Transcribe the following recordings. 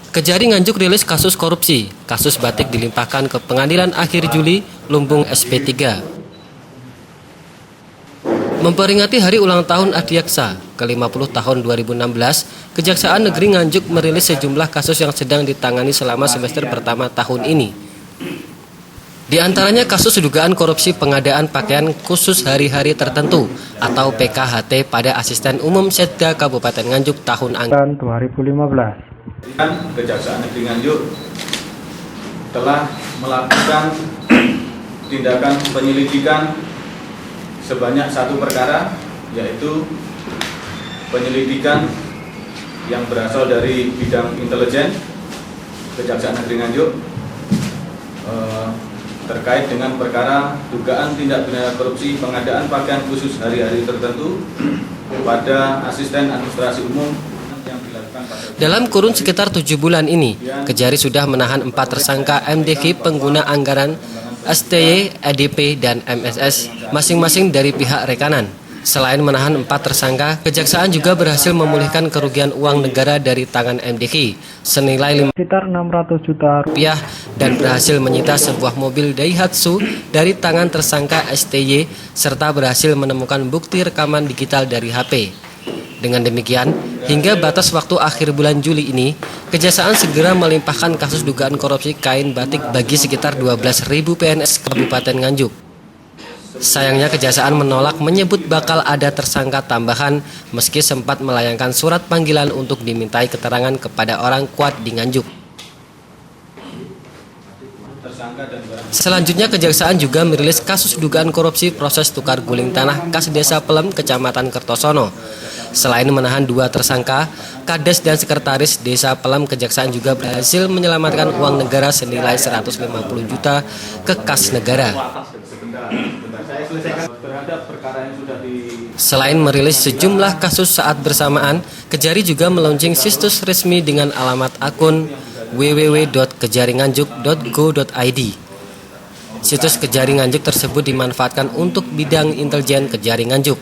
Kejari Nganjuk rilis kasus korupsi. Kasus batik dilimpahkan ke Pengadilan Akhir Juli, Lumbung SP3. Memperingati hari ulang tahun Adiaksa ke-50 tahun 2016, Kejaksaan Negeri Nganjuk merilis sejumlah kasus yang sedang ditangani selama semester pertama tahun ini. Di antaranya kasus dugaan korupsi pengadaan pakaian khusus hari-hari tertentu atau PKHT pada Asisten Umum Setda Kabupaten Nganjuk tahun anggaran 2015. Kejaksaan Negeri Nganjuk telah melakukan tindakan penyelidikan sebanyak satu perkara, yaitu penyelidikan yang berasal dari bidang intelijen Kejaksaan Negeri Nganjuk terkait dengan perkara dugaan tindak pidana korupsi pengadaan pakaian khusus hari-hari tertentu pada Asisten Administrasi Umum yang dilakukan pada dalam kurun sekitar 7 bulan ini, Kejari sudah menahan 4 tersangka MDG pengguna anggaran STY, EDP, dan MSS masing-masing dari pihak rekanan. Selain menahan 4 tersangka, Kejaksaan juga berhasil memulihkan kerugian uang negara dari tangan MDG senilai sekitar 600 juta rupiah dan berhasil menyita sebuah mobil Daihatsu dari tangan tersangka STY serta berhasil menemukan bukti rekaman digital dari HP. Dengan demikian, hingga batas waktu akhir bulan Juli ini, Kejaksaan segera melimpahkan kasus dugaan korupsi kain batik bagi sekitar 12.000 PNS Kabupaten Nganjuk. Sayangnya Kejaksaan menolak menyebut bakal ada tersangka tambahan meski sempat melayangkan surat panggilan untuk dimintai keterangan kepada orang kuat di Nganjuk. Selanjutnya Kejaksaan juga merilis kasus dugaan korupsi proses tukar guling tanah kas Desa Pelem, Kecamatan Kertosono. Selain menahan 2 tersangka, Kades dan Sekretaris Desa Pelem, Kejaksaan juga berhasil menyelamatkan uang negara senilai 150 juta ke kas negara. Selain merilis sejumlah kasus saat bersamaan, Kejari juga meluncing situs resmi dengan alamat akun www.kejaringanjuk.go.id. Situs Kejari Nganjuk tersebut dimanfaatkan untuk bidang intelijen Kejari Nganjuk,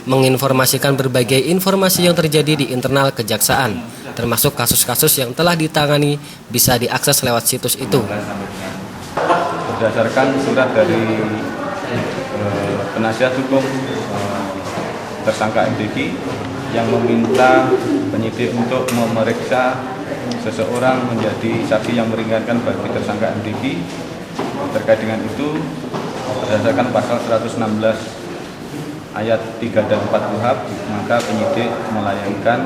menginformasikan berbagai informasi yang terjadi di internal Kejaksaan, termasuk kasus-kasus yang telah ditangani bisa diakses lewat situs itu. Berdasarkan surat dari penasihat hukum tersangka MDG yang meminta penyidik untuk memeriksa seseorang menjadi saksi yang meringankan bagi tersangka MDG. Terkait dengan itu, berdasarkan pasal 116 ayat 3 dan 4 KUHP, maka penyidik melayangkan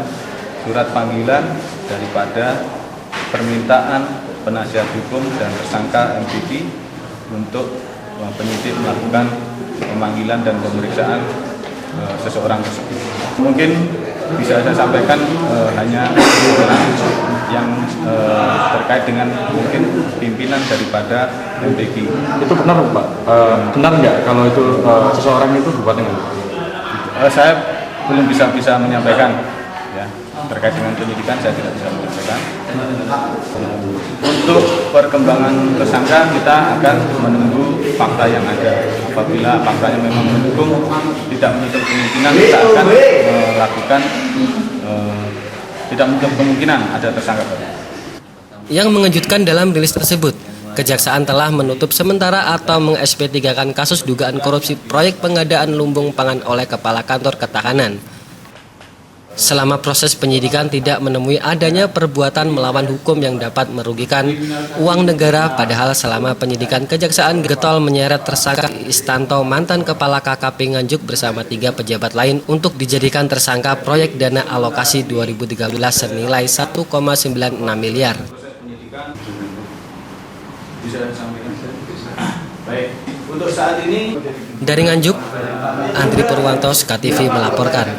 surat panggilan daripada permintaan penasihat hukum dan tersangka MDG untuk penyidik melakukan pemanggilan dan pemeriksaan seseorang tersebut. Mungkin bisa saya sampaikan hanya yang terkait dengan mungkin pimpinan daripada MDG. Itu benar Pak? Benar nggak kalau itu seseorang itu Bupati Nganjuk? Saya belum bisa menyampaikan ya, terkait dengan penyidikan saya tidak bisa menyampaikan. Untuk perkembangan tersangka kita akan menunggu fakta yang ada. Apabila faktanya memang mendukung tidak menutup kemungkinan, kita akan melakukan tidak menutup kemungkinan ada tersangka baru. Yang mengejutkan dalam rilis tersebut, Kejaksaan telah menutup sementara atau meng-SP3-kan kasus dugaan korupsi proyek pengadaan lumbung pangan oleh Kepala Kantor Ketahanan. Selama proses penyidikan tidak menemui adanya perbuatan melawan hukum yang dapat merugikan uang negara, padahal selama penyidikan Kejaksaan getol menyeret tersangka Istanto, mantan Kepala KKP Nganjuk bersama 3 pejabat lain untuk dijadikan tersangka proyek dana alokasi 2013 senilai 1,96 miliar. Baik, untuk saat ini dari Nganjuk, Andri Purwanto, SKTV melaporkan.